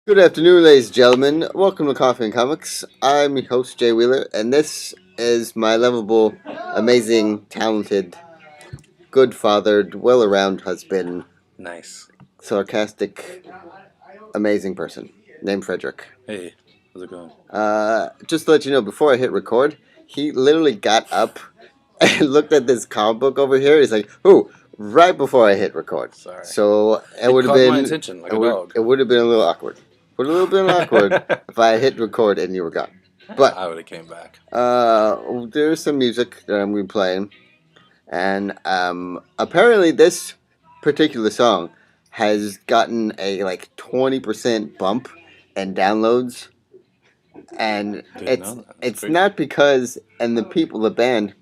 Good afternoon, ladies and gentlemen. Welcome to Coffee and Comics. I'm your host, Jay Wheeler, and this is my lovable, amazing, talented, good-fathered, well-around husband, Nice. sarcastic, amazing person named Frederick. Hey, how's it going? Just to let you know, before I hit record, he literally got up and looked at this comic book over here. He's like, "Ooh!" Right before I hit record. Sorry. So it would have caught been my attention like a dog. It would have been a little awkward. Would a little bit awkward if I hit record and you were gone. But I would have came back. there's some music that I'm gonna be playing, and apparently this particular song has gotten a 20% bump in downloads, and it's great. not because the people, the band,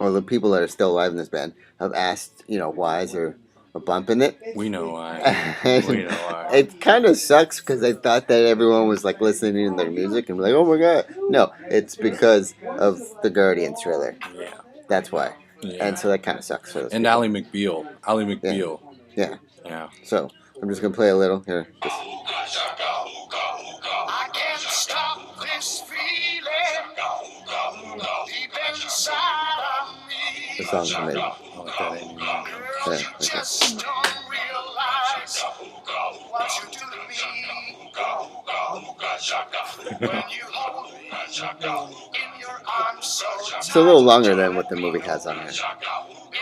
or the people that are still alive in this band have asked, why is there a bump in it? We know why. We know why. It kind of sucks because I thought that everyone was listening to their music and be like, "Oh my god!" No, it's because of the Guardians trailer. Yeah. That's why. Yeah. And so that kind of sucks for those And people. Ally McBeal. Yeah. Yeah. So I'm just gonna play a little here. I can't stop this feeling deep inside of me. The song's amazing. I like that anymore. Girl, you just don't realize what you do to me. When you hold me in your arms so tight. It's a little longer than what the movie has on here.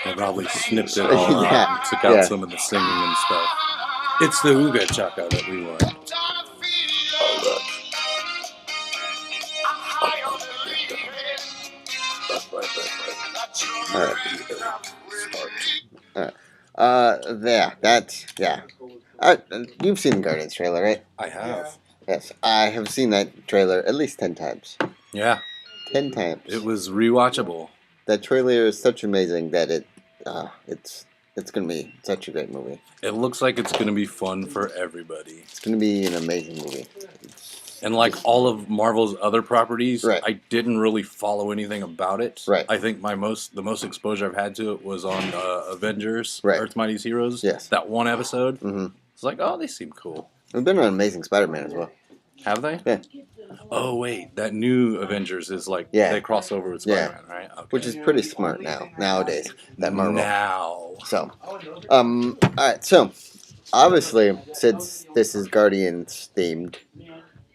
They probably snipped it all Yeah. out and took out some of the singing and stuff. It's the Ooga Chaka that we want. Oh, look. I'm high on You've seen the Guardians trailer, right? I have. Yes, I have seen that trailer at least 10 times. Yeah. 10 times. It was rewatchable. That trailer is such amazing that it's going to be such a great movie. It looks like it's going to be fun for everybody. It's going to be an amazing movie. And like all of Marvel's other properties, right. I didn't really follow anything about it. Right. I think the most exposure I've had to it was on Avengers, right. Earth's Mightiest Heroes. Yes. That one episode. Mm-hmm. It's like, oh, they seem cool. We've been on Amazing Spider-Man as well. Have they? Yeah. Oh, wait. That new Avengers is they cross over with Spider-Man, right? Okay. Which is pretty smart nowadays. That Marvel. Now. So, all right. So, obviously, since this is Guardians themed,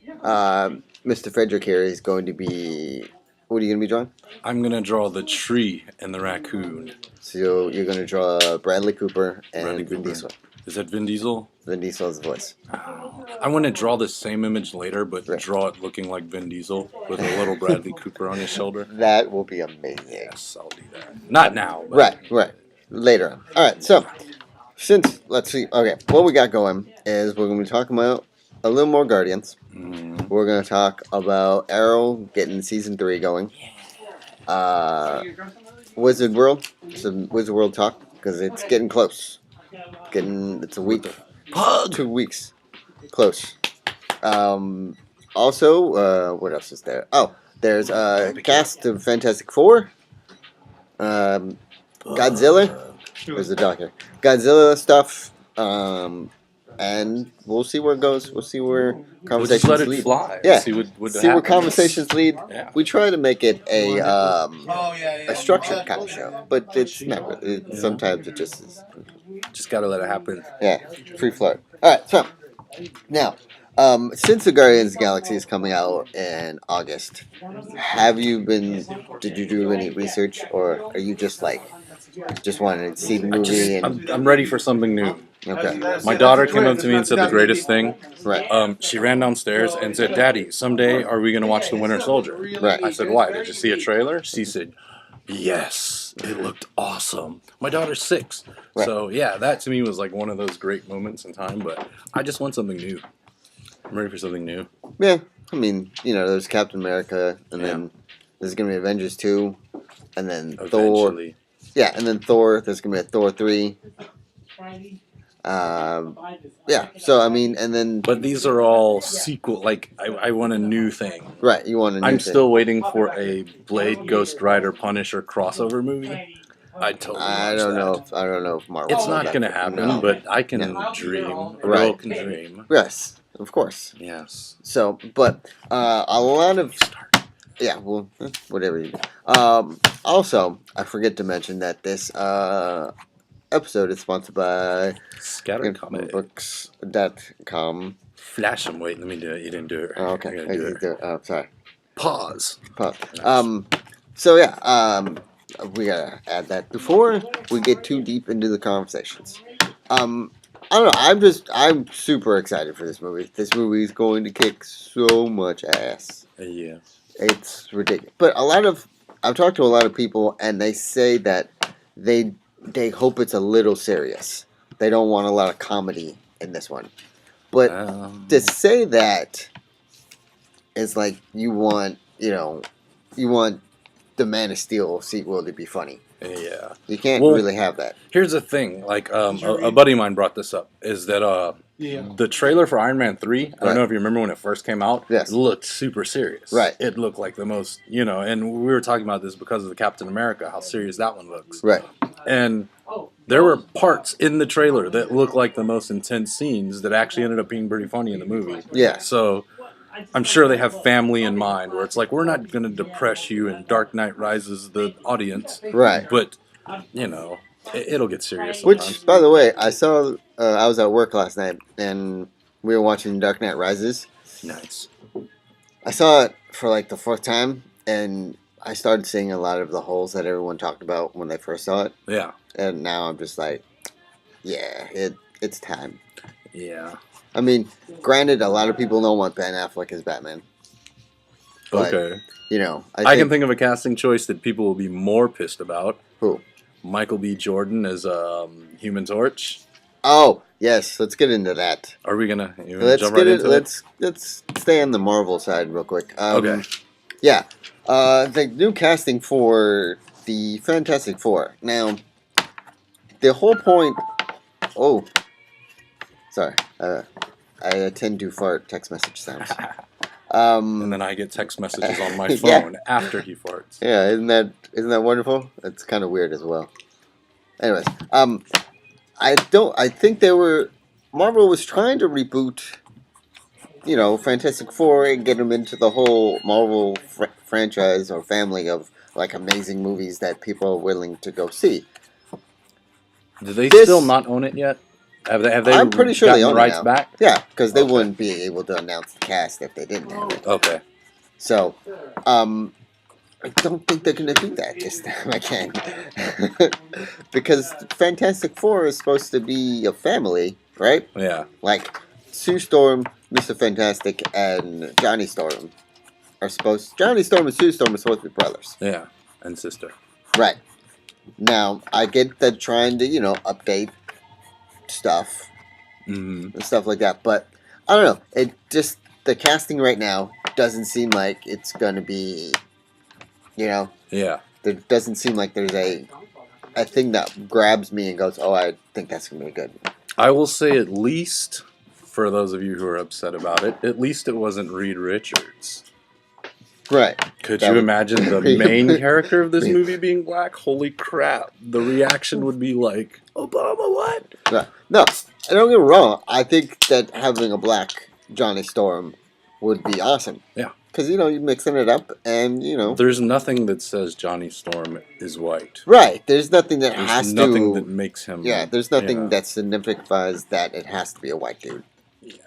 Mr. Frederick here is going to be. What are you going to be drawing? I'm going to draw the tree and the raccoon. So you're going to draw Bradley Cooper and Vin Diesel. Is that Vin Diesel? Vin Diesel's voice. I want to draw the same image later, but draw it looking like Vin Diesel with a little Bradley Cooper on his shoulder. That will be amazing. Yes, I'll do that. Not now. But Right. Later on. All right, so, let's see. Okay, what we got going is we're going to be talking about a little more Guardians. Mm. We're going to talk about Arrow getting Season 3 going. Wizard World. Some Wizard World talk, because it's getting close. It's a week. Pug! 2 weeks. Close. Also, what else is there? Oh, there's a cast of Fantastic Four. Godzilla. There's the dog here. Godzilla stuff. And we'll see where it goes. We'll see where conversations let it lead. fly. Yeah. See what where conversations lead. Yeah. We try to make it a structured kind of show, but it's not. Sometimes it just is. Just gotta let it happen. Yeah, free flow. All right, so now, since the Guardians of the Galaxy is coming out in August, did you do any research, or are you just wanting to see the movie? I'm ready for something new. Okay. My daughter came up to me and said the greatest thing. Right. She ran downstairs and said, "Daddy, someday are we going to watch The Winter Soldier?" Right. I said, "Why? Did you see a trailer?" She said, "Yes, it looked awesome." My daughter's 6. Right. So, yeah, that to me was like one of those great moments in time, but I just want something new. I'm ready for something new. Yeah, I mean, there's Captain America, and then there's going to be Avengers 2, and then Eventually. Thor. Yeah, and then Thor. There's going to be a Thor 3. Yeah, so I mean, and then. But these are all sequel. Like, I want a new thing. Right, you want a new thing. I'm still waiting for a Blade, Ghost Rider, Punisher crossover movie. I don't know if Marvel. It's not going to happen, but I can dream. A girl can dream. Yes. of course. Yes. So, but a lot of yeah, well, whatever you do. Also, I forget to mention that this episode is sponsored by Scatter Comic. Books.com. Flash them. Wait, let me do it. You didn't do it. Oh, okay. I gotta do it. Oh, sorry. Pause. Pause. So yeah, we gotta add that before we get too deep into the conversations. I don't know. I'm super excited for this movie. This movie is going to kick so much ass. Yeah. It's ridiculous. But I've talked to a lot of people, and they say that they hope it's a little serious. They don't want a lot of comedy in this one. But to say that is like you want the Man of Steel sequel to be funny. Yeah. You can't really have that. Here's the thing. Like, a buddy of mine brought this up. Is that the trailer for Iron Man 3, I don't know if you remember when it first came out, Yes. it looked super serious. Right. It looked like the most, and we were talking about this because of the Captain America, how serious that one looks. Right. And there were parts in the trailer that looked like the most intense scenes that actually ended up being pretty funny in the movie. Yeah. So I'm sure they have family in mind, where it's like, we're not going to depress you and Dark Knight Rises the audience. Right. But, it'll get serious sometimes. Which, by the way, I saw. I was at work last night, and we were watching Dark Knight Rises. Nice. I saw it for like the fourth time, and I started seeing a lot of the holes that everyone talked about when they first saw it. Yeah. And now I'm just like, yeah, it's time. Yeah. I mean, granted, a lot of people don't want Ben Affleck as Batman. But, Okay. I can think of a casting choice that people will be more pissed about. Who? Michael B. Jordan as Human Torch. Oh, yes. Let's get into that. Are we gonna? Let's jump get right it. into Let's stay on the Marvel side real quick. Okay. Yeah. The new casting for the Fantastic Four. Now, the whole point. Oh, sorry. I tend to fart text message sounds. And then I get text messages on my phone Yeah. after he farts. Yeah, isn't that wonderful? It's kind of weird as well. Anyways, I think Marvel was trying to reboot, Fantastic Four and get them into the whole Marvel franchise or family of like amazing movies that people are willing to go see. Do they still not own it yet? Have they? I'm pretty sure they own the rights it now. back. Yeah, because they wouldn't be able to announce the cast if they didn't have it. Okay. So, I don't think they're going to do that this time again. Because Fantastic Four is supposed to be a family, right? Yeah. Like, Sue Storm, Mr. Fantastic, and Johnny Storm Johnny Storm and Sue Storm are supposed to be brothers. Yeah. And sister. Right. Now, I get that trying to, update stuff and stuff like that, but I don't know. It just, the casting right now doesn't seem like it's going to be, Yeah. there doesn't seem like there's a thing that grabs me and goes, oh, I think that's going to be good. I will say, at least, for those of you who are upset about it, at least it wasn't Reed Richards. Right. Could you imagine the main character of this movie being black? Holy crap. The reaction would be like, Obama, what? No, don't get me wrong. I think that having a black Johnny Storm would be awesome. Yeah. Because, you're mixing it up and, There's nothing that says Johnny Storm is white. Right. There's nothing that There's nothing that makes him... Yeah, there's nothing that signifies that it has to be a white dude. Yeah.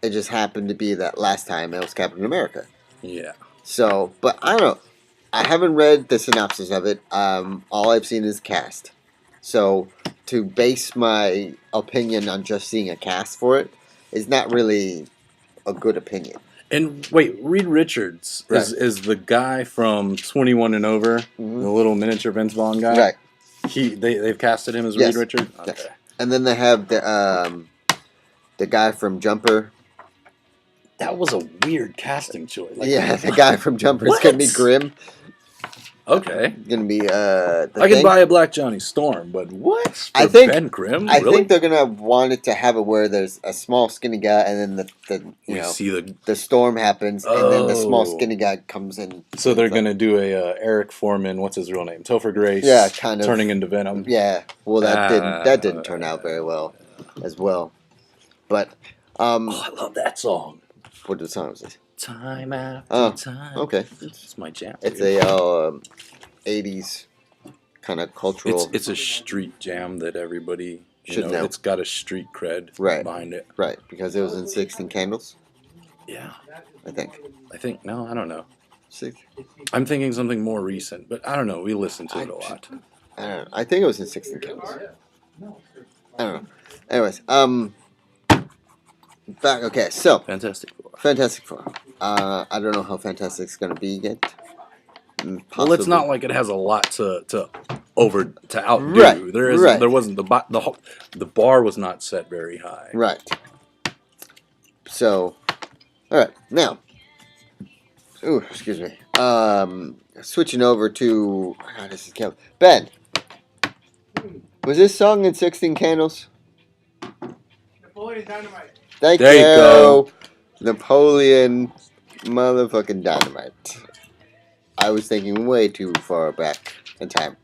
It just happened to be that last time it was Captain America. Yeah. So, but I don't know. I haven't read the synopsis of it. All I've seen is cast. So, to base my opinion on just seeing a cast for it is not really a good opinion. And wait, Reed Richards is the guy from 21 and Over, the little miniature Vince Vaughn guy. Right. They've casted him as Yes. Reed Richards. Okay. Yes. And then they have the guy from Jumper. That was a weird casting choice. Yeah, the guy from Jumper is going to be Grimm. Okay. Going to be I can buy a black Johnny Storm, but what? For I think Ben Grimm? I Really? think they're going to want it to have it where there's a small skinny guy and then the storm happens and then the small skinny guy comes in. So they're going to do a Eric Foreman, what's his real name? Topher Grace. Yeah, kind of turning into Venom. Yeah. Well, that didn't turn out very well as well. But Oh, I love that song. What the song was this? Time after Oh, time. okay. It's my jam. It's dude. a 80s kind of cultural. It's a street jam that everybody Should know. It's got a street cred Right. behind it. Right, because it was in 16 Candles, Yeah, I think. no, I don't know. Six, I'm thinking something more recent, but I don't know. We listen to it a lot. I don't know. I think it was in 16 Candles. I don't know. Anyways, back. Okay, so Fantastic Four. Fantastic Four. I don't know how Fantastic it's gonna be yet. Well, it's not like it has a lot to outdo. Right, There wasn't the bar was not set very high. Right. So, all right now. Ooh, excuse me. Switching over to this is Kevin. Ben, was this song in 16 Candles? Napoleon Dynamite. Thank There you go. Napoleon motherfucking Dynamite. I was thinking way too far back in time.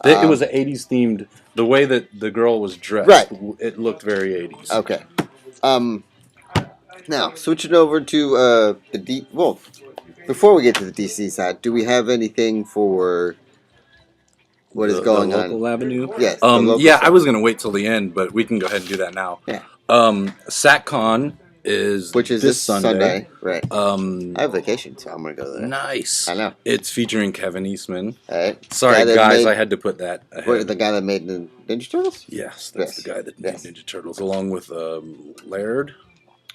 It was an 80s themed. The way that the girl was dressed, Right. It looked very 80s. Okay. Now, switching over to well, before we get to the DC side, do we have anything for what is going the on? local avenue? Yes. the local Yeah, side. I was going to wait till the end, but we can go ahead and do that now. Yeah. SatCon Which is this this Sunday. Right. I have vacation, so I'm going to go there. Nice. I know. It's featuring Kevin Eastman. All right. Sorry, Guy that guys, made- I had to put that ahead. What, the guy that made the Ninja Turtles? Yes, that's Yes. the guy that made Yes. Ninja Turtles, along with Laird.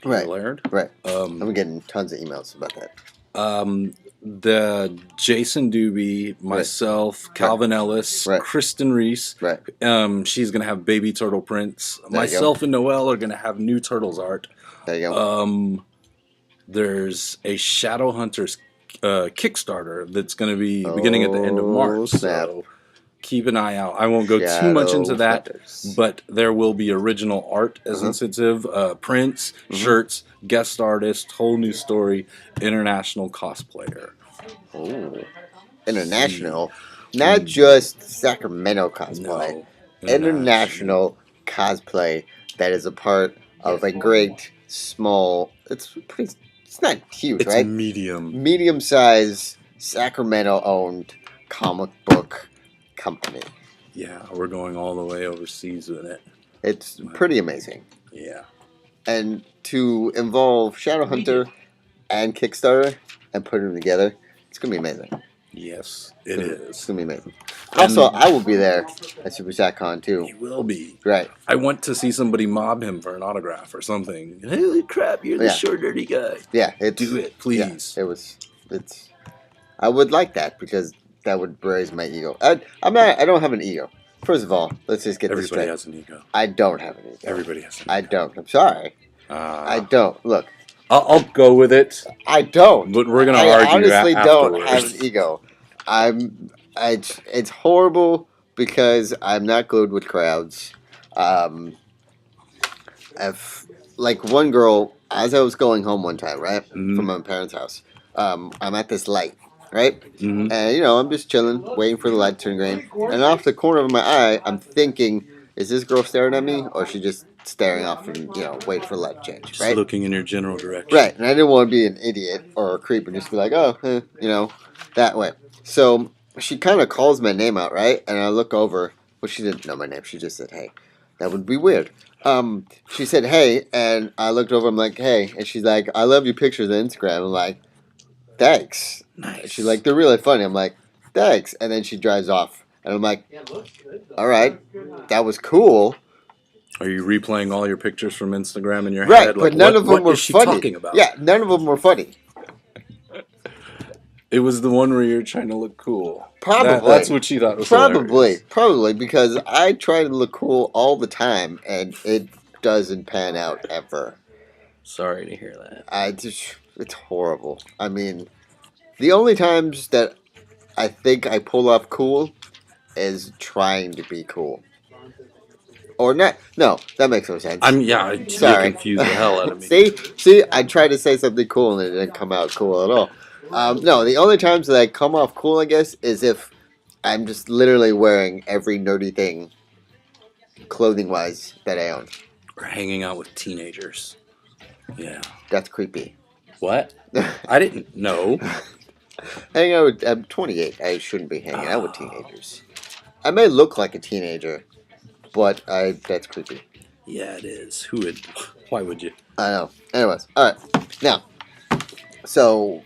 Right. Laird. Right. I'm getting tons of emails about that. The Jason Doobie, myself, Calvin Ellis, Right. Kristen Reese. Right. She's gonna have baby turtle prints. There you go. Myself and Noelle are gonna have new turtles art. There you go. There's a Shadowhunters Kickstarter that's gonna be beginning at the end of March. snap. So keep an eye out. I won't go too much into that, Shadowhunters. but there will be original art as incentive, prints, shirts, guest artist, whole new story, international cosplayer. Ooh. International. Not just Sacramento cosplay. No, International cosplay that is a part of a great small. It's not huge, It's right? medium. Medium-sized Sacramento-owned comic book company. Yeah, we're going all the way overseas with it. It's pretty amazing. Yeah. And to involve Shadowhunter and Kickstarter and put them together, it's gonna be amazing. Yes, it It's is. gonna be amazing. Also, I will be there at Super SatCon too. He will be. Right. I want to see somebody mob him for an autograph or something. Holy crap, you're the Yeah. short, dirty guy. Yeah. It's, Do it, please. Yeah, it's. I would like that because that would raise my ego. I don't have an ego. First of all, let's just get this Everybody straight. has an ego. I don't have an ego. Everybody has an ego. I don't. I'm sorry. I don't. Look, I'll go with it, I don't. but we're gonna I argue honestly don't afterwards. have an ego. It's horrible because I'm not good with crowds. If like one girl, as I was going home one time, right, from my parents' house, I'm at this light, right, Mhm. and I'm just chilling, waiting for the light to turn green, and off the corner of my eye, I'm thinking, is this girl staring at me, or is she just staring off and wait for the light to change, Just right? looking in your general direction. Right, and I didn't want to be an idiot or a creep and just be like, that way. So she kind of calls my name out, right? And I look over. Well, she didn't know my name. She just said, hey. That would be weird. She said, hey, and I looked over. I'm like, hey. And she's like, I love your pictures on Instagram. I'm like, thanks. Nice. She's like, they're really funny. I'm like, thanks. And then she drives off. And I'm like, all right, that was cool. Are you replaying all your pictures from Instagram in your Right, head? but none of them what were is she funny. talking about? Yeah, none of them were funny. It was the one where you're trying to look cool. Probably. That's what she thought was hilarious. Probably, because I try to look cool all the time, and it doesn't pan out ever. Sorry to hear that. It's horrible. I mean, the only times that I think I pull off cool is trying to be cool. Or not. No, that makes no sense. You Sorry. confused the hell out of me. See, I tried to say something cool and it didn't come out cool at all. No, the only times that I come off cool, I guess, is if I'm just literally wearing every nerdy thing, clothing-wise, that I own. Or hanging out with teenagers. Yeah. That's creepy. What? I didn't know. Hanging out with, I'm 28. I shouldn't be hanging out with teenagers. I may look like a teenager, but that's creepy. Yeah, it is. Who would? Why would you? I know. Anyways, all right. Now, so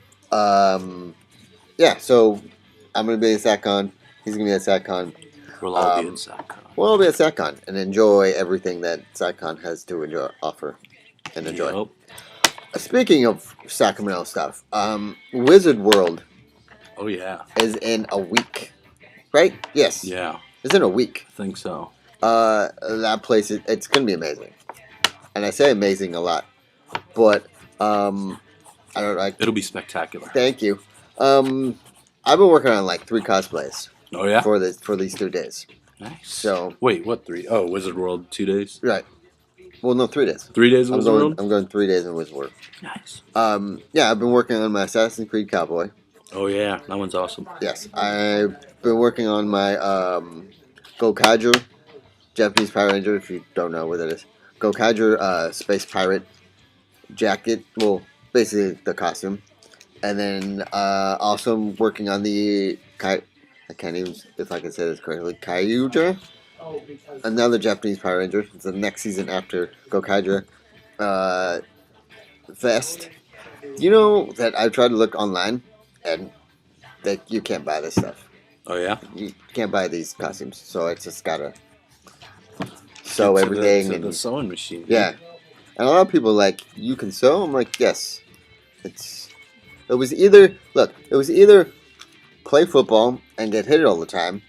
yeah. So I'm gonna be at SatCon. He's gonna be at SatCon. We'll all be in SatCon. We'll all be at SatCon and enjoy everything that SatCon has to offer and enjoy. Yep. Speaking of Sacramento stuff, Wizard World Oh yeah. is in a week, right? Yes. Yeah. It's in a week. I think so. That place it's gonna be amazing, and I say amazing a lot, but I don't like. It'll be spectacular. Thank you. I've been working on like 3 cosplays Oh yeah. for these 3 days. Nice. So wait, what 3? Oh, Wizard World 2 days. right. Well, no, 3 days. 3 days of Wizard World. I'm going 3 days in Wizard World. Nice. Yeah, I've been working on my Assassin's Creed Cowboy. Oh yeah, that one's awesome. Yes, I've been working on my Gokaiju, Japanese Power Ranger. If you don't know what that is, Gokaiju Space Pirate jacket. Well, basically the costume, and then also I'm working on the I can't even if I can say this correctly. Kyuja, another Japanese Power Ranger. It's the next season after Gokaiju vest. You know that I've tried to look online. And that you can't buy this stuff. Oh yeah. You can't buy these costumes, so it's just gotta sew everything to and the sewing machine. yeah. And a lot of people are like, you can sew. I'm like, yes. It was either play football and get hit all the time,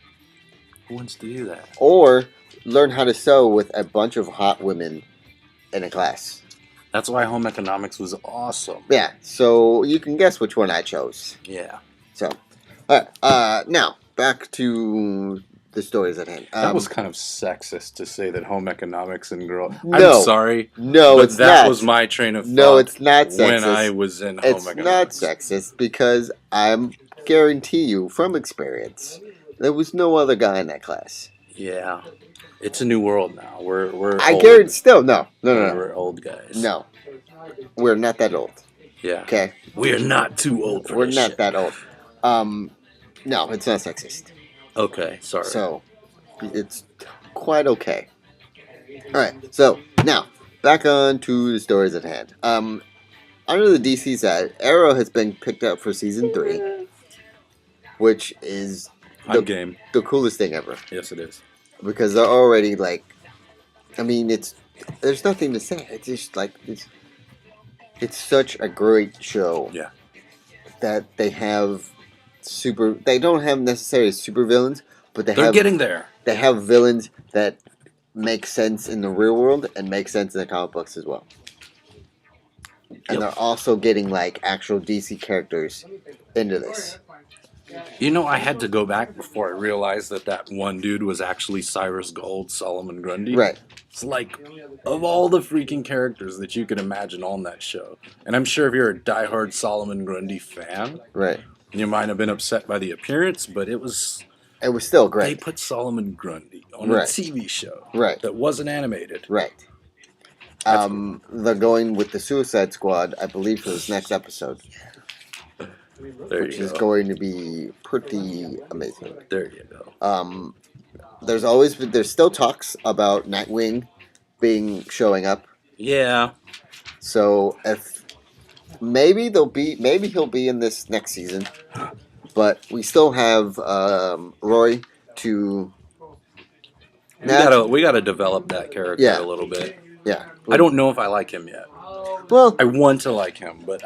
Who wants to do that? or learn how to sew with a bunch of hot women in a class. That's why home economics was awesome. Yeah. So you can guess which one I chose. Yeah. So, all right. Now back to the stories at hand. That was kind of sexist to say that home economics and girl. No. I'm sorry. No, but it's that not. was my train of thought. No, it's not sexist. When I was in home It's economics. not sexist because I guarantee you from experience there was no other guy in that class. Yeah. It's a new world now. We're I old. guarantee still no. We're old guys. No. We're not that old. Yeah. Okay. We're not too old for We're this not shit. that old. No, it's not sexist. Okay, sorry. So it's quite okay. Alright, so now back on to the stories at hand. Under the DC side, Arrow has been picked up for season 3, which is I'm game. the coolest thing ever. Yes, it is. Because they're already like, I mean, there's nothing to say. It's just like it's such a great show. Yeah. That they have they don't have necessarily super villains, but They're getting there. They have villains that make sense in the real world and make sense in the comic books as well. And they're also getting like actual DC characters into this. You know, I had to go back before I realized that one dude was actually Cyrus Gold, Solomon Grundy. Right. It's like, of all the freaking characters that you could imagine on that show, and I'm sure if you're a diehard Solomon Grundy fan, right, you might have been upset by the appearance, but it was still great. They put Solomon Grundy on a TV show that wasn't animated. Right. They're going with the Suicide Squad, I believe, for this next episode. Which is going to be pretty amazing. There you go. There's still talks about Nightwing showing up. Yeah. So if maybe he'll be in this next season, but we still have Roy to. We gotta develop that character a little bit. Yeah. I don't know if I like him yet. Well, I want to like him, but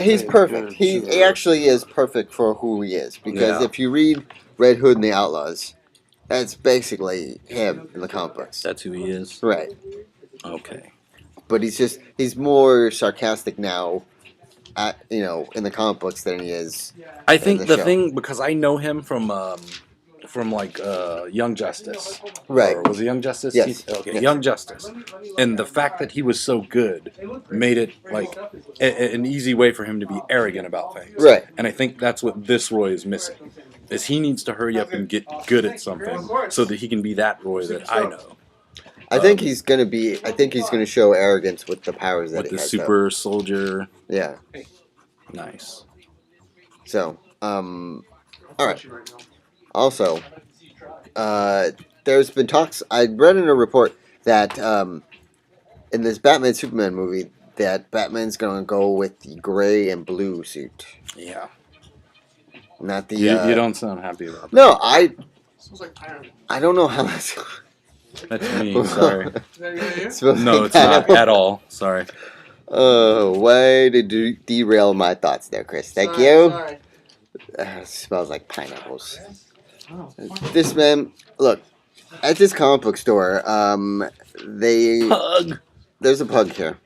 he's perfect. He actually is perfect for who he is, because if you read Red Hood and the Outlaws, that's basically him in the comic books. That's who he is? Right. Okay. But he's more sarcastic now, in the comic books than he is. I think the thing, because I know him from like Young Justice. Right. Or was it Young Justice? Yes. Okay, yes. Young Justice. And the fact that he was so good made it like an easy way for him to be arrogant about things. Right. And I think that's what this Roy is missing. Is he needs to hurry up and get good at something so that he can be that Roy that I know. I think he's gonna show arrogance with the powers that with he the has. super soldier. Yeah. Nice. So, all right. Also, there's been talks. I read in a report that in this Batman Superman movie, that Batman's gonna go with the gray and blue suit, Yeah. not the. You don't sound happy about that. No, I don't know how that's. That's me. Sorry. Is that you? No, it's not at all. Sorry. Oh, way to derail my thoughts there, Chris. Thank you. Sorry. It smells like pineapples. Oh, This man, look, at this comic book store, Pug. there's a pug here,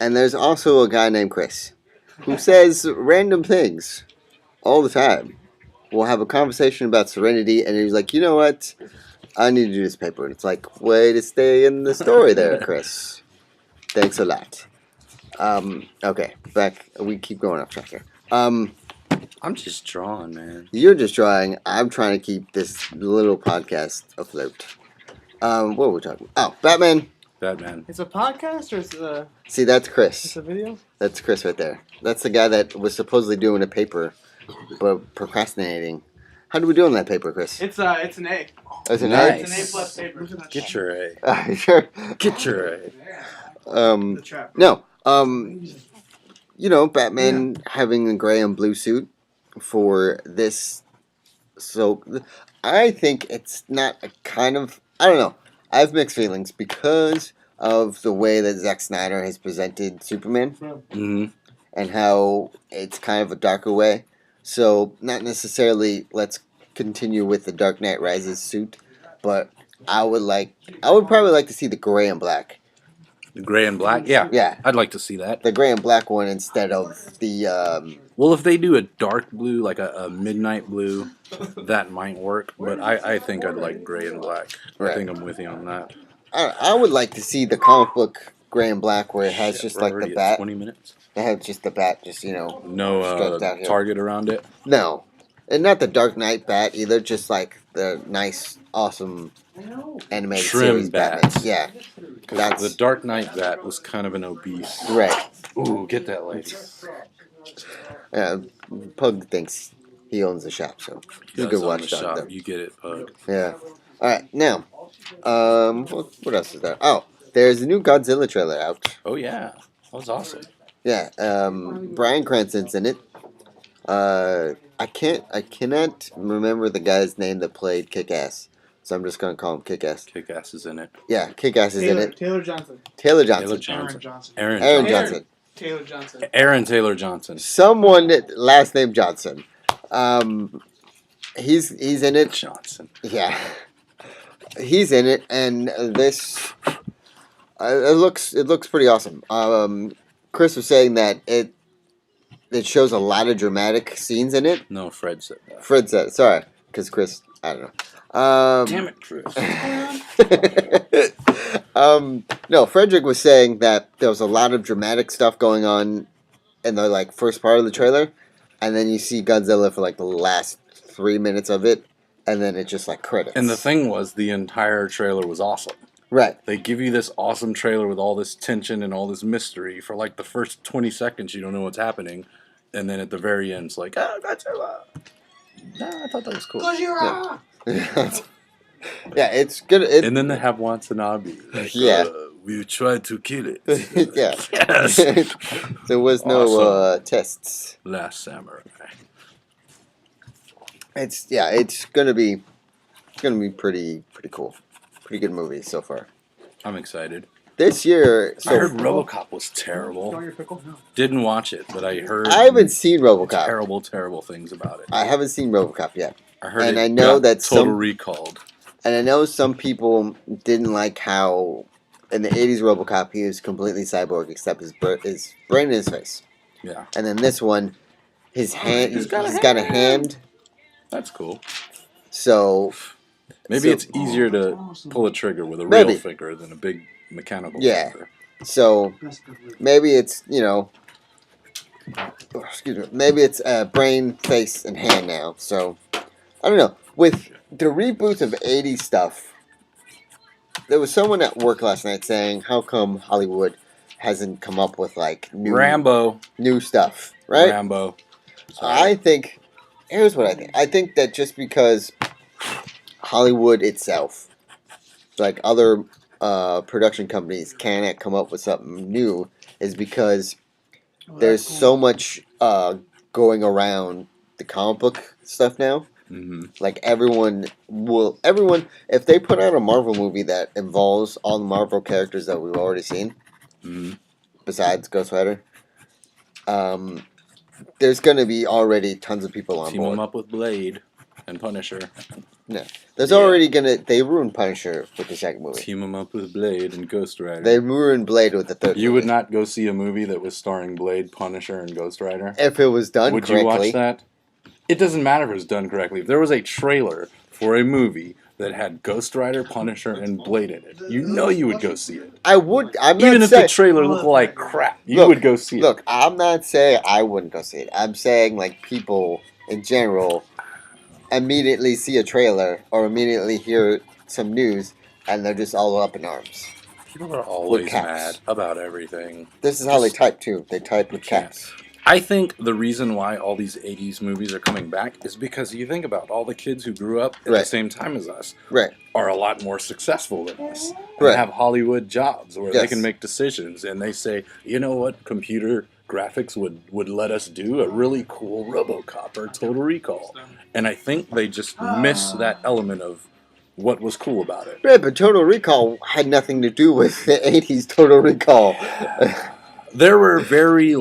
and there's also a guy named Chris, who says random things all the time. We'll have a conversation about Serenity, and he's like, you know what? I need to do this paper. And it's like, way to stay in the story there, Chris. Thanks a lot. Okay, back. We keep going off track here. I'm just drawing, man. You're just trying. I'm trying to keep this little podcast afloat. What were we talking about? Oh, Batman. Batman. it's a podcast or it's a See, that's Chris. video? That's Chris right there. That's the guy that was supposedly doing a paper, but procrastinating. How do we do on that paper, Chris? It's an A. That's an Nice. It's an A plus paper. Get your A. A. Sure. Get your A. The trap. No. Batman having a gray and blue suit for this. So, I think it's not a kind of. I don't know. I have mixed feelings because of the way that Zack Snyder has presented Superman Mm-hmm. and how it's kind of a darker way. So, not necessarily let's continue with the Dark Knight Rises suit, but I would probably like to see the gray and black. The gray and black? Yeah. Yeah. I'd like to see that. The gray and black one instead of the Well, if they do a dark blue, like a midnight blue, that might work. But I think I'd like gray and black. Right. I think I'm with you on that. I would like to see the comic book gray and black where it has Shit, just we're like already the at bat. 20 minutes. It has just the bat, just No stretched out here. target around it. No, and not the Dark Knight bat either. Just like the nice, awesome animated Trim series bats. Batman. Yeah, Because the Dark Knight bat was kind of an obese. right. Ooh, get that light. Pug thinks he owns the shop, so he's a Does good own the watchdog. shop. Though. You get it, Pug. Yeah. All right, now, what else is there? Oh, there's a new Godzilla trailer out. Oh, yeah. That was awesome. Yeah, Bryan Cranston's in it. I cannot remember the guy's name that played Kick-Ass, so I'm just gonna call him Kick-Ass. Kick-Ass is in it. Yeah, Kick-Ass is in it. Taylor Johnson. Taylor Johnson. Taylor Johnson. Aaron Johnson. Aaron Aaron Johnson. Johnson. Taylor Johnson. Aaron Taylor Johnson. Someone last name Johnson. He's in it. Johnson. Yeah, he's in it, and this it looks pretty awesome. Chris was saying that it shows a lot of dramatic scenes in it. No, Fred said that. Fred said, sorry, because Chris, I don't know. Damn it, Chris. No, Frederick was saying that there was a lot of dramatic stuff going on in the first part of the trailer, and then you see Godzilla for the last 3 minutes of it, and then it's just credits. And the thing was, the entire trailer was awesome. Right. They give you this awesome trailer with all this tension and all this mystery. For the first 20 seconds, you don't know what's happening. And then at the very end, it's like, oh, Godzilla. Nah, I thought that was cool. Gojira! Yeah, it's good. And then they have Watanabe. Yeah. We tried to kill it. Yeah. Yes. There was no Awesome. tests. Last Samurai. It's gonna be pretty cool. Pretty good movie so far. I'm excited. This year, I heard RoboCop was terrible. Throw your pickle? No. Didn't watch it, but I heard I haven't seen RoboCop. terrible things about it. I haven't seen RoboCop yet, I heard and it I know got that total some recalled. and I know some people didn't like how in the '80s RoboCop he was completely cyborg except his brain and his face, Yeah, and then this one, his hand He's got a he's got a hand, that's cool. so Maybe So- it's easier to pull a trigger with a Maybe. real finger than a big mechanical Yeah. finger. So maybe it's excuse me. Maybe it's brain, face, and hand now. So I don't know. With the reboot of '80s stuff, there was someone at work last night saying, "How come Hollywood hasn't come up with like new stuff?" Right? Rambo. I think. Here's what I think. I think that just because Hollywood itself, like other production companies, cannot come up with something new, is because there's so much going around the comic book stuff now. Mm-hmm. Like everyone, if they put out a Marvel movie that involves all the Marvel characters that we've already seen, Mm-hmm. besides Ghost Rider, there's gonna be already tons of people on Team board. them up with Blade and Punisher. No, there's already they ruined Punisher with the second movie. Team them up with Blade and Ghost Rider. They ruined Blade with the third movie. You would not go see a movie that was starring Blade, Punisher, and Ghost Rider? If it was done would correctly. Would you watch that? It doesn't matter if it was done correctly. If there was a trailer for a movie that had Ghost Rider, Punisher, and Blade in it, you know you would go see it. I would. Even if the trailer looked like crap, you would go see it. Look, I'm not saying I wouldn't go see it. I'm saying like people in general immediately see a trailer or immediately hear some news and they're just all up in arms. People are always mad about everything. This is how they type too. They type with caps. I think the reason why all these 80s movies are coming back is because you think about all the kids who grew up at the same time as us are a lot more successful than us. And have Hollywood jobs where they can make decisions. And they say, you know what, computer graphics would let us do? A really cool RoboCop or Total Recall. And I think they just miss that element of what was cool about it. Right, but Total Recall had nothing to do with the 80s Total Recall. There were very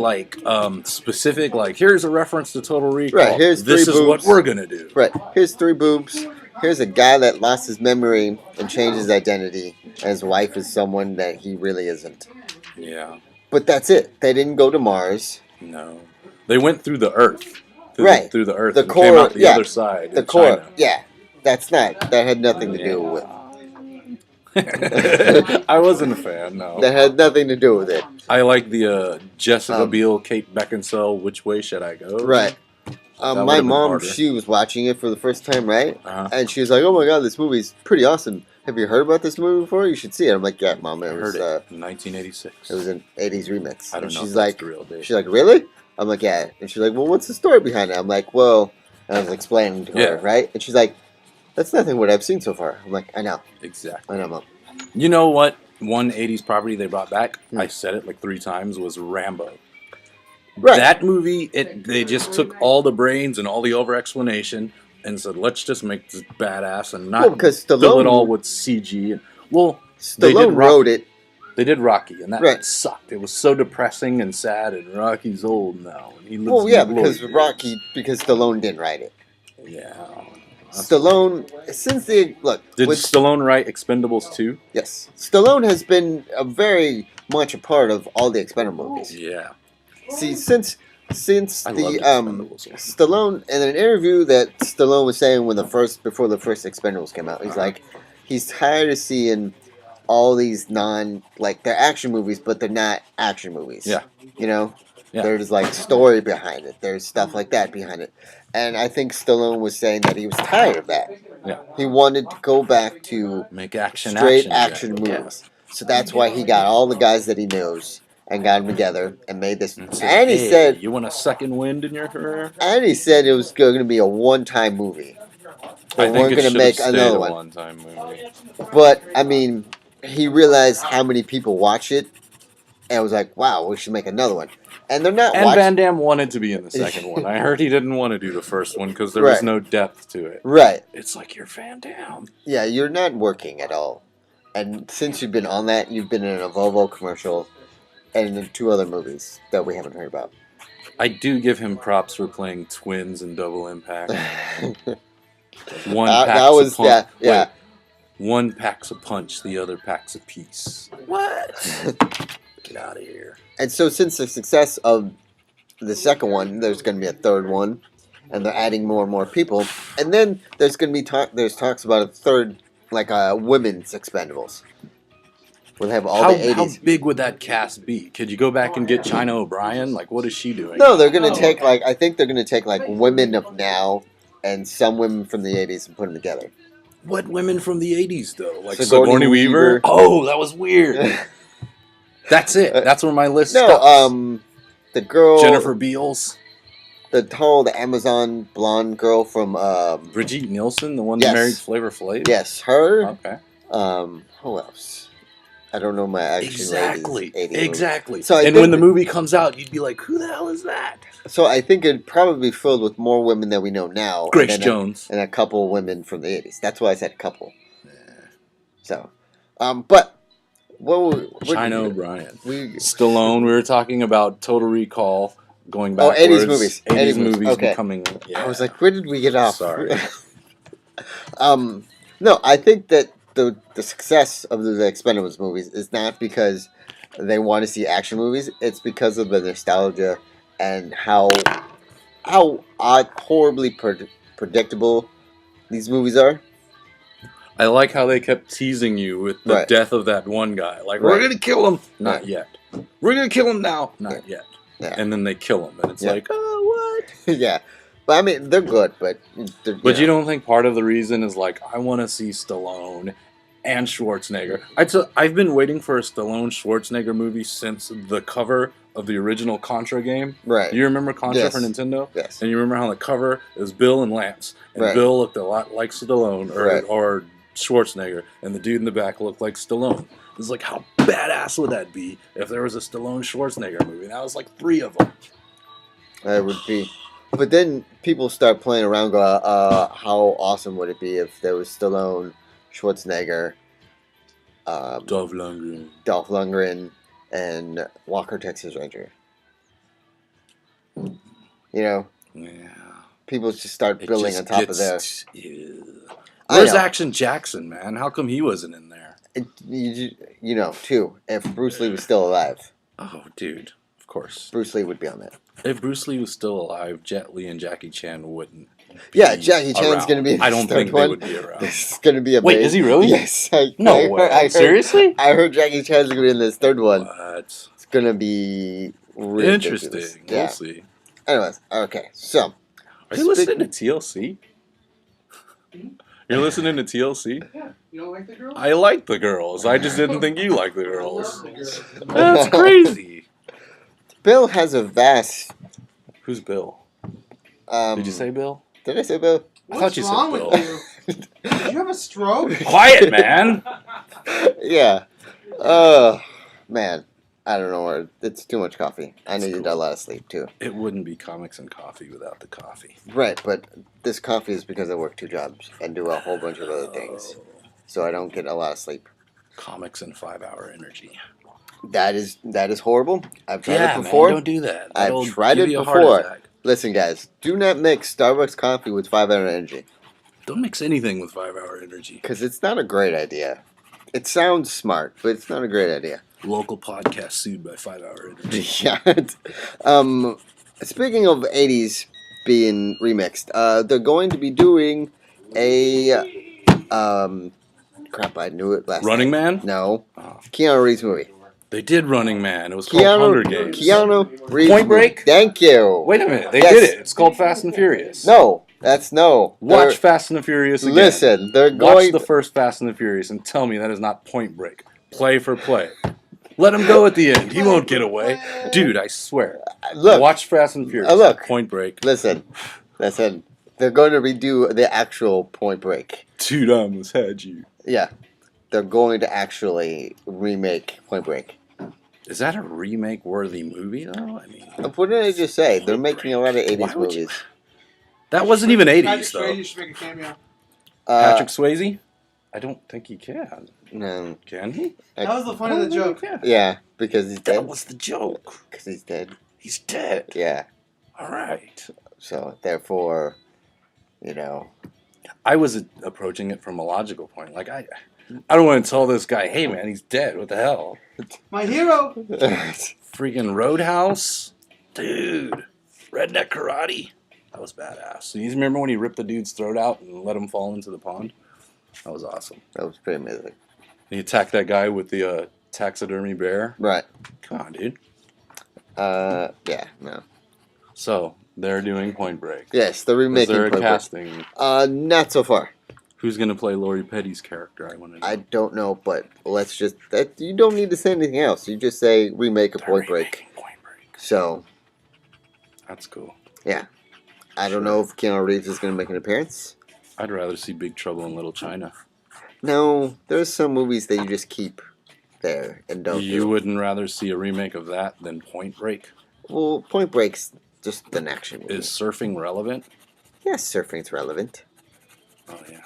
specific, like, here's a reference to Total Recall. Right, here's this three is boobs. what we're gonna do. Right, here's 3 boobs. Here's a guy that lost his memory and changed his identity. And his wife is someone that he really isn't. Yeah. But that's it. They didn't go to Mars. No. They went through the Earth. Through the Earth. The and core, came out the other side. The core, China. yeah. That had nothing to do with I wasn't a fan, no. That had nothing to do with it. I like the Jessica Biel, Kate Beckinsale, Which Way Should I Go? Right. My mom, she was watching it for the first time, right? And she was like, oh my god, this movie's pretty awesome. Have you heard about this movie before? You should see it. I'm like, yeah, Mom, it was... in 1986. It was an 80s remix. I don't know she's if like, that's the real date. She's like, really? I'm like, yeah. And she's like, well, what's the story behind it? I'm like, well... And I was explaining to her, right? And she's like, that's nothing what I've seen so far. I'm like, I know. Exactly. I know, Mom. You know what? One 80s property they brought back, I said it like 3 times, was Rambo. Right. That movie, they just took all the brains and all the over-explanation and said, let's just make this badass and not fill it all with CG. Stallone wrote it. They did Rocky, and that sucked. It was so depressing and sad, and Rocky's old now. And he looks because Stallone didn't write it. Yeah. Stallone, since Did Stallone write Expendables 2? Yes. Stallone has been very much a part of all the Expendables movies. Yeah. See, since Stallone, in an interview that Stallone was saying before the first Expendables came out, he's like, he's tired of seeing all these they're action movies, but they're not action movies. Yeah. You know? Yeah. There's story behind it. There's stuff like that behind it. And I think Stallone was saying that he was tired of that. Yeah. He wanted to go back to make straight action movies. Yeah. So that's why he got all the guys that he knows and got them together and made this. And he said, you want a second wind in your career? And he said it was going to be a one-time movie. They weren't going to make another one. One-time movie. But, I mean, he realized how many people watch it and was like, wow, we should make another one. And they're not. And Van Damme wanted to be in the second one. I heard he didn't want to do the first one because there was no depth to it. Right. It's like you're Van Damme. Yeah, you're not working at all. And since you've been on that, you've been in a Volvo commercial and in 2 other movies that we haven't heard about. I do give him props for playing twins in Double Impact. One packs a punch, the other packs a piece. What? Get out of here. And so since the success of the second one, there's going to be a third one, and they're adding more and more people. And then there's going to be there's talks about a third, women's Expendables. We'll have all the 80s. How big would that cast be? Could you go back and get China O'Brien? What is she doing? No, they're going to take, I think they're going to take, women of now and some women from the 80s and put them together. What women from the 80s, though? Like Sigourney Weaver. Oh, that was weird. That's it. That's where my list stops. The girl... Jennifer Beals. The Amazon blonde girl from... Brigitte Nielsen, the one that married Flavor Flav? Yes, her. Okay. Who else? I don't know my action Exactly. So when the movie comes out, you'd be like, who the hell is that? So I think it'd probably be filled with more women than we know now. Grace Jones. And a couple women from the 80s. That's why I said couple. Yeah. So, but... China O'Brien. Stallone, we were talking about Total Recall, going backwards. 80s movies. 80s movies okay. becoming... Yeah. I was like, where did we get off? Sorry. No, I think that the success of the Expendables movies is not because they want to see action movies. It's because of the nostalgia and how horribly predictable these movies are. I like how they kept teasing you with the death of that one guy. Like, we're going to kill him. Not yet. We're going to kill him now. Not yet. Yeah. And then they kill him. And it's like, oh, what? Yeah. But, I mean, they're good, but... you don't think part of the reason is, like, I want to see Stallone and Schwarzenegger. I've been waiting for a Stallone-Schwarzenegger movie since the cover of the original Contra game. Right. You remember Contra for Nintendo? Yes. And you remember how the cover is Bill and Lance. And Bill looked a lot like Stallone, or Schwarzenegger, and the dude in the back looked like Stallone. It's like, how badass would that be if there was a Stallone-Schwarzenegger movie? And that was like 3 of them. That would be... But then people start playing around, go, how awesome would it be if there was Stallone, Schwarzenegger, Dolph Lundgren, and Walker, Texas Ranger. You know? Yeah. People just start building on top of this. Where's Action Jackson, man? How come he wasn't in there? You know, too, if Bruce Lee was still alive. Oh, dude. Of course. Bruce Lee would be on that. If Bruce Lee was still alive, Jet Li and Jackie Chan wouldn't be Jackie Chan's going to be in I don't think they would be around. This is going to be amazing. Wait, is he really? Yes. No way. Seriously? I heard Jackie Chan's going to be in this third one. What? It's going to be really interesting. We'll see. Anyways, okay, so. Are you listening to TLC? You're listening to TLC? Yeah. You don't like the girls? I like the girls. I just didn't think you liked the girls. That's crazy. Bill has a vast... Who's Bill? Did you say Bill? Did I say Bill? I thought you said Bill. Did you have a stroke? Quiet, man! Yeah. Man. I don't know. It's too much coffee. I needed a lot of sleep, too. It wouldn't be Comics and Coffee without the coffee. Right, but this coffee is because I work 2 jobs and do a whole bunch of other things. So I don't get a lot of sleep. Comics and 5-hour energy. That is horrible. I've tried it before. Man, don't do that. I've tried it before. Listen, guys, do not mix Starbucks coffee with 5-hour energy. Don't mix anything with 5-hour energy. Because it's not a great idea. It sounds smart, but it's not a great idea. Local podcast sued by 5-hour energy. Yeah. Speaking of 80s being remixed, they're going to be doing a crap, I knew it last Running night. Man? No. Keanu Reeves movie. They did Running Man. It was called Hunger Games. Keanu Reeves. Point Break? Thank you. Wait a minute. They did it. It's called Fast and Furious. No. Watch Fast and the Furious again. Listen, Watch the first Fast and the Furious and tell me that is not Point Break. Play for play. Let him go at the end. He won't get away. Dude, I swear. Look. Watch Fast and Furious. Look. Point Break. Listen. They're going to redo the actual Point Break. Dude, I almost had you. Yeah. They're going to actually remake Point Break. Is that a remake-worthy movie, though? I mean, what did I just say? They're making a lot of 80s movies. That wasn't even 80s, Patrick though. Swayze should make a cameo. Patrick Swayze? I don't think he can. No. Can he? That was the fun of the joke. Yeah, because he's dead. That was the joke. Because he's dead. He's dead. Yeah. All right. So, therefore, you know. I was approaching it from a logical point. Like, I don't want to tell this guy, hey, man, he's dead. What the hell? My hero. Freaking Roadhouse? Dude. Redneck Karate? That was badass. So you remember when he ripped the dude's throat out and let him fall into the pond? That was awesome. That was pretty amazing. And he attacked that guy with the taxidermy bear? Right. Come on, dude. Yeah, no. So, they're doing Point Break. Yes, they're remaking Is there a Point casting? Break. Not so far. Who's going to play Lori Petty's character? I want to know. I don't know, but let's just... you don't need to say anything else. You just say remake of Point Break. Point Break. So... That's cool. Yeah. I don't know if Keanu Reeves is going to make an appearance. I'd rather see Big Trouble in Little China. No, there's some movies that you just keep there and don't You wouldn't rather see a remake of that than Point Break? Well, Point Break's just an action movie. Is surfing relevant? Yes, surfing's relevant. Oh, yeah.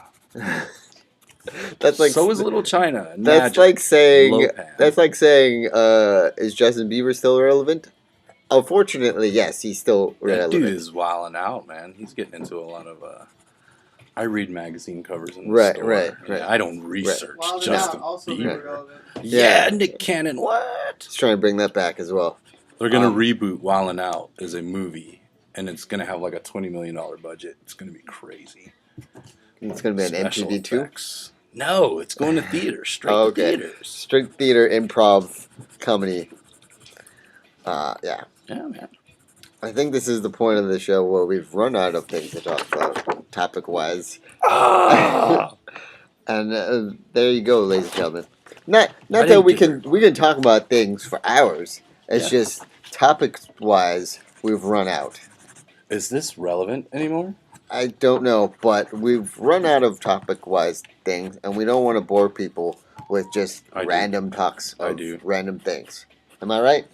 That's like so is Little China. And that's Magic, like saying Lopan. that's like saying is Justin Bieber still relevant? Unfortunately, yes, he's still relevant. That dude is wilding out, man. He's getting into a lot of. I read magazine covers in the right, store. Right. I don't research Justin Bieber. Yeah, Nick Cannon. What? He's trying to bring that back as well. They're gonna reboot Wildin' Out as a movie, and it's gonna have like a $20 million budget. It's gonna be crazy. It's going to be an MTV too? No, it's going to theaters. Straight theaters. Straight theater improv comedy. Yeah. Yeah, man. I think this is the point of the show where we've run out of things to talk about, topic-wise. And there you go, ladies and gentlemen. Not that we can talk about things for hours. It's just topic-wise, we've run out. Is this relevant anymore? I don't know, but we've run out of topic-wise things, and we don't want to bore people with just random talks of random things. Am I right?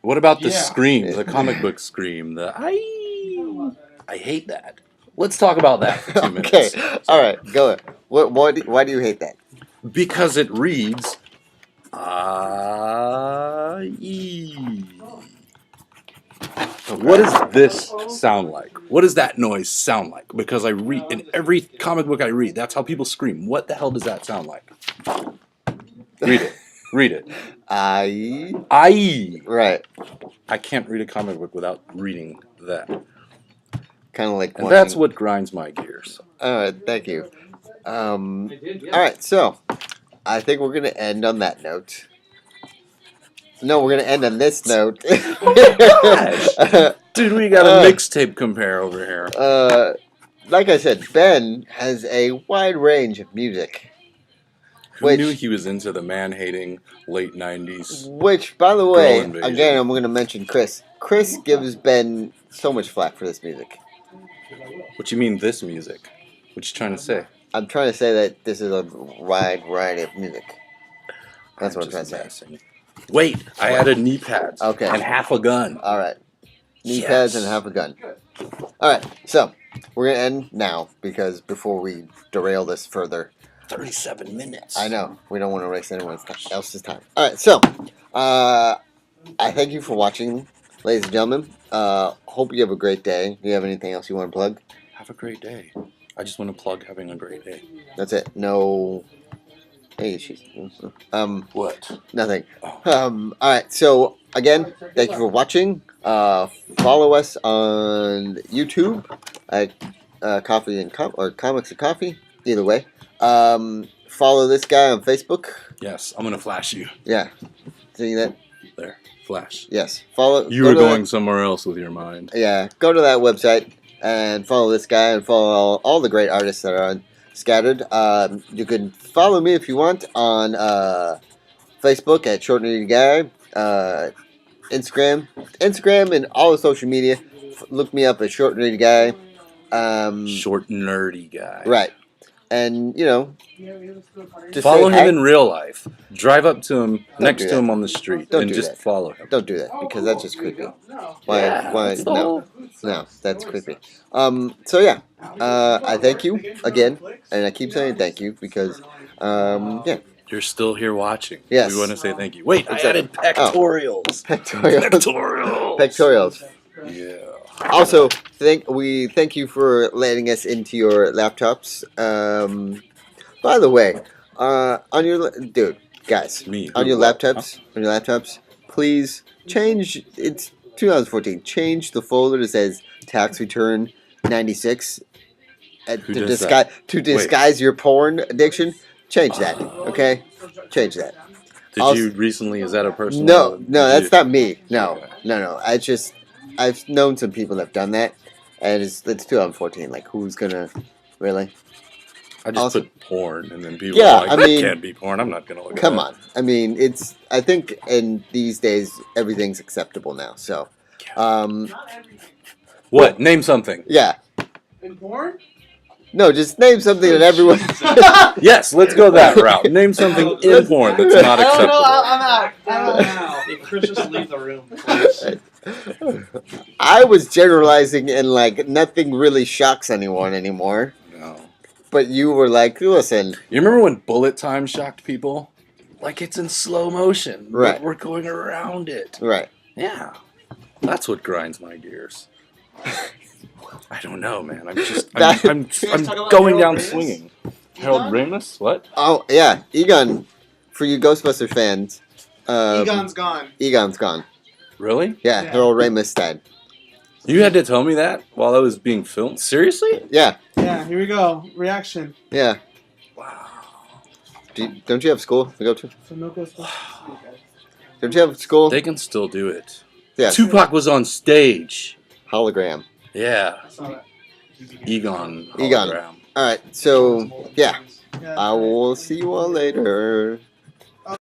What about the scream, the comic book scream? I hate that. Let's talk about that for 2 minutes. Okay, all right, go ahead. Why do you hate that? Because it reads, What does this sound like? What does that noise sound like? Because I read in every comic book I read, that's how people scream. What the hell does that sound like? Read it. Read it. Right. I can't read a comic book without reading that. Kind of like. And that's what grinds my gears. All right. Thank you. All right. So, I think we're gonna end on that note. No, we're gonna end on this note. Oh my gosh. Dude, we got a mixtape compare over here. Like I said, Ben has a wide range of music. Who knew he was into the man-hating late 90s? Which, by the way, again, I'm going to mention Chris. Chris gives Ben so much flack for this music. What you mean, this music? What you trying to say? I'm trying to say that this is a wide variety of music. That's what I'm trying to say. Wait, I added knee pads. Okay. And half a gun. All right. Knee pads and half a gun. All right, so we're going to end now because before we derail this further. 37 minutes. I know. We don't want to waste anyone else's time. All right, so I thank you for watching, ladies and gentlemen. Hope you have a great day. Do you have anything else you want to plug? Have a great day. I just want to plug having a great day. That's it. No. Hey, What? Nothing. Oh. All right. So again, thank you for watching. Follow us on YouTube at Coffee and or Comics and Coffee. Either way. Follow this guy on Facebook. Yes, I'm gonna flash you. Yeah. See that? There. Flash. Yes. Follow. You were going somewhere else with your mind. Yeah. Go to that website and follow this guy and follow all the great artists that are on scattered. You can follow me if you want on Facebook at Short Nerdy Guy. Instagram and all the social media. Look me up at Short Nerdy Guy. Short Nerdy Guy. Right. And, you know, just follow him in real life. Drive up to him, next to him on the street, and just follow him. Don't do that, because that's just creepy. Why? No, that's creepy. So, yeah, I thank you again, and I keep saying thank you, because, yeah. You're still here watching. Yes. We want to say thank you. Wait, I added pectorials. Pectorials. Yeah. Also, thank you for letting us into your laptops. By the way, on your guys, on your laptops, please change. It's 2014. Change the folder that says tax return 96 to disguise your porn addiction. Change that, okay? Change that. Did you recently? Is that a person? No, that's not me. No. I've known some people that have done that, and it's 2014. Like, who's gonna really? I just also, put porn, and then people yeah, are like, that can't be porn. I'm not going to look come at on. I mean, I think in these days, everything's acceptable now. So, what? Name something. Yeah. In porn? No, just name something that everyone. Yes, let's go that route. Name something in porn that's not acceptable. I don't know. Chris, just leave the room, please. I was generalizing and like nothing really shocks anyone anymore. No. But you were like, listen. You remember when bullet time shocked people? Like it's in slow motion. Right. But we're going around it. Right. Yeah. That's what grinds my gears. I don't know, man. I'm going down swinging. Harold Ramis? What? Oh, yeah. Egon, for you Ghostbuster fans. Egon's gone. Egon's gone. Really? Yeah, Harold Ramis died. You had to tell me that while I was being filmed? Seriously? Yeah. Yeah, here we go. Reaction. Yeah. Wow. Don't you have school to go to? So no Ghostbusters. Don't you have school? They can still do it. Yeah. Tupac was on stage. Hologram. Yeah. I saw that. Egon. Egon. All right. So, yeah. I will see you all later.